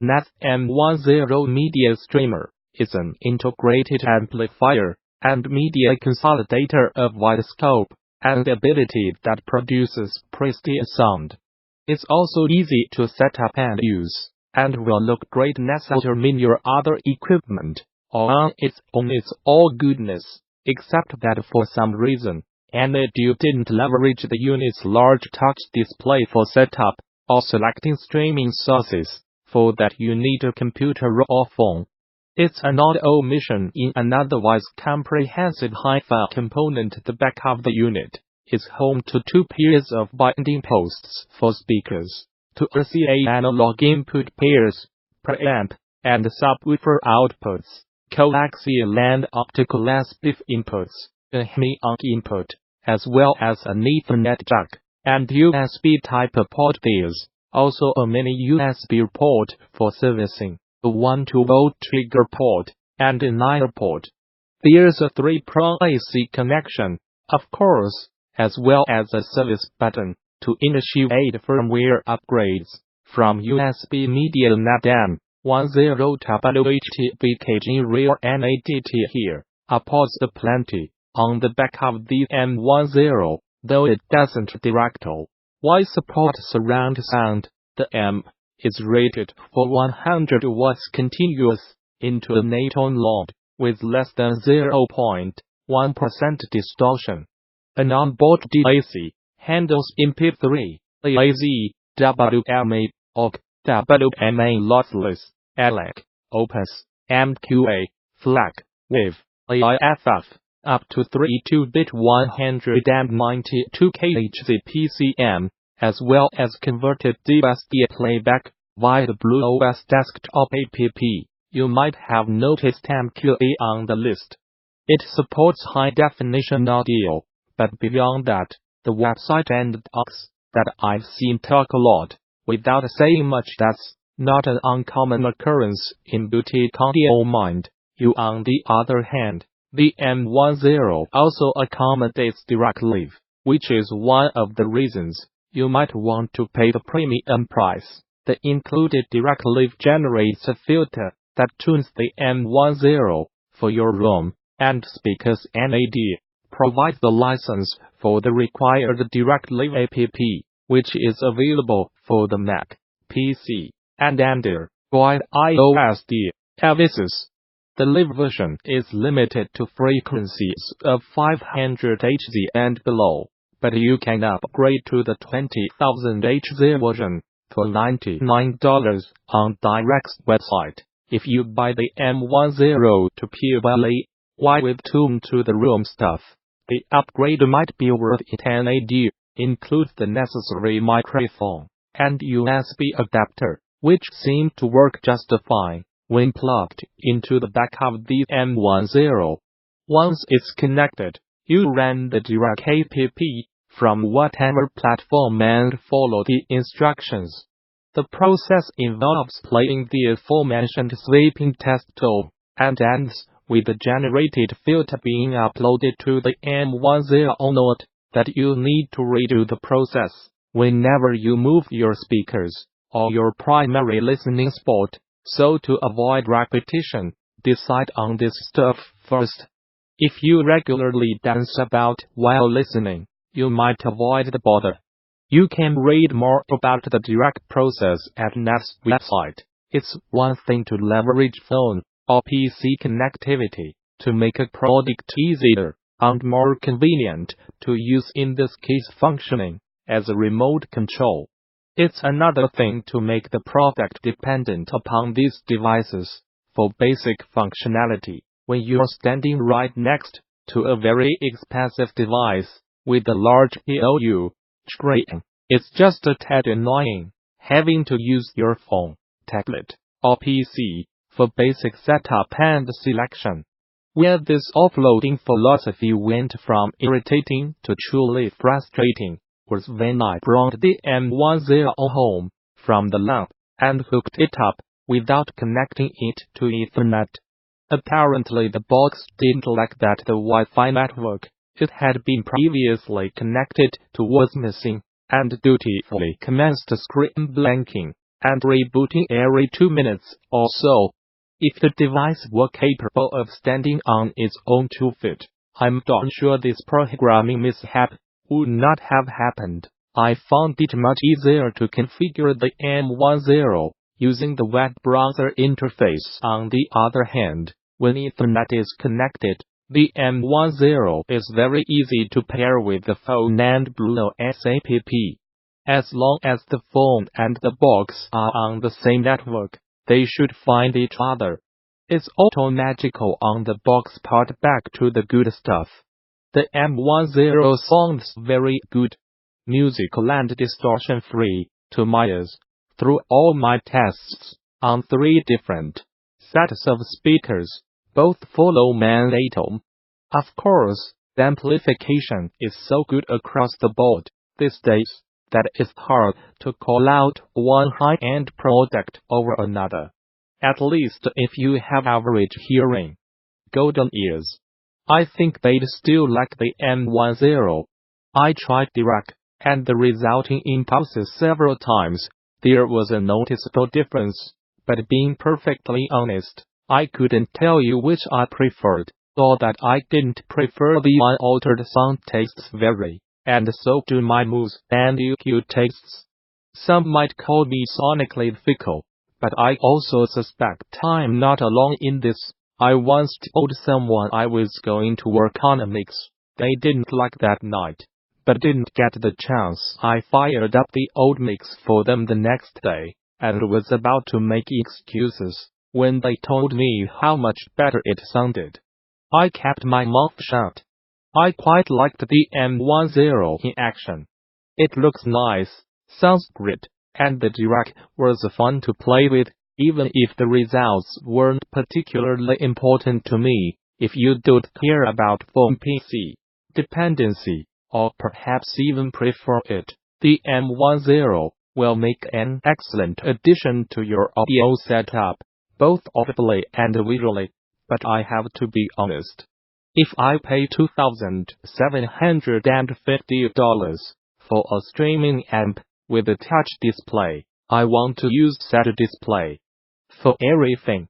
NAD M10 Media Streamer is an integrated amplifier and media consolidator of wide scope and ability that produces pristine sound. It's also easy to set up and use, and will look great nestled in your other equipment, or on its own. It's all goodness, except that for some reason, NAD didn't leverage the unit's large touch display for setup, or selecting streaming sources. For that you need a computer or phone. It's an odd omission in an otherwise comprehensive hi-fi component. The back of the unit is home to two pairs of binding posts for speakers, two RCA analog input pairs, preamp, and subwoofer outputs, coaxial and optical SPIF inputs, a HMI input, as well as an Ethernet jack, and USB Type port. There's also a mini USB port for servicing, a 1-2-volt trigger port, and an IR port. There's a 3-prong AC connection, of course, as well as a service button to initiate firmware upgrades from USB Media NAD M10 WHTBKG rear NAD. Here are ports aplenty on the back of the M10, though it doesn't directly support surround sound. The amp is rated for 100 watts continuous into a Naton load with less than 0.1% distortion. An onboard DAC handles MP3, AZ, WMA, OGG, WMA lossless, ALAC, Opus, MQA, FLAC, WAV, AIFF, up to 32-bit 192 kHz PCM, as well as converted DBSD playback via the Blue OS desktop app. You might have noticed MQA on the list. It supports high-definition audio, but beyond that, the website and docs that I've seen talk a lot, without saying much. That's not an uncommon occurrence in boutique audio. Mind you, on the other hand, the M10 also accommodates Dirac Live, which is one of the reasons you might want to pay the premium price. The included Dirac Live generates a filter that tunes the M10 for your room, and speakers. NAD provides the license for the required Dirac Live app, which is available for the Mac, PC, and Android iOS devices. The Live version is limited to frequencies of 500 Hz and below, but you can upgrade to the 20,000 Hz version for $99 on Dirac's website. If you buy the M10 to purely with tune to the room stuff, the upgrade might be worth it. NAD includes the necessary microphone and USB adapter, which seem to work just fine when plugged into the back of the M10. Once it's connected, you run the Dirac app from whatever platform and follow the instructions. The process involves playing the aforementioned sweeping test tool, and ends with the generated filter being uploaded to the M10. Note that you need to redo the process whenever you move your speakers or your primary listening spot. So to avoid repetition, decide on this stuff first. If you regularly dance about while listening, you might avoid the bother. You can read more about the Dirac process at NAD's website. It's one thing to leverage phone or PC connectivity to make a product easier and more convenient to use, in this case functioning as a remote control. It's another thing to make the product dependent upon these devices for basic functionality when you're standing right next to a very expensive device with a large POU screen. It's just a tad annoying having to use your phone, tablet, or PC for basic setup and selection. Where this offloading philosophy went from irritating to truly frustrating was when I brought the M10 home from the lab and hooked it up without connecting it to Ethernet. Apparently the box didn't like that the Wi-Fi network it had been previously connected to was missing, and dutifully commenced screen blanking. and rebooting every 2 minutes or so. If the device were capable of standing on its own 2 feet, I'm darn sure this programming mishap would not have happened. I found it much easier to configure the M10 using the web browser interface. On the other hand, when Ethernet is connected, the M10 is very easy to pair with the phone and Bluetooth app. As long as the phone and the box are on the same network, they should find each other. It's auto magical on the box part. Back to the good stuff. The M10 sounds very good, musical and distortion-free, to my ears. Through all my tests, on 3 different sets of speakers, both follow mandatum. Of course, the amplification is so good across the board these days that it's hard to call out one high-end product over another. At least if you have average hearing. Golden ears. I think they'd still like the M10. I tried Dirac and the resulting impulses several times. There was a noticeable difference, but being perfectly honest, I couldn't tell you which I preferred, or that I didn't prefer. The unaltered sound tastes vary, and so do my moves and EQ tastes. Some might call me sonically fickle, but I also suspect I'm not alone in this. I once told someone I was going to work on a mix they didn't like that night, but didn't get the chance. I fired up the old mix for them the next day, and was about to make excuses when they told me how much better it sounded. I kept my mouth shut. I quite liked the M10 in action. It looks nice, sounds great, and the Dirac was fun to play with, even if the results weren't particularly important to me. If you don't care about phone PC dependency, or perhaps even prefer it, the M10 will make an excellent addition to your audio setup, both audibly and visually. But I have to be honest. If I pay $2,750 for a streaming amp with a touch display, I want to use that display for everything.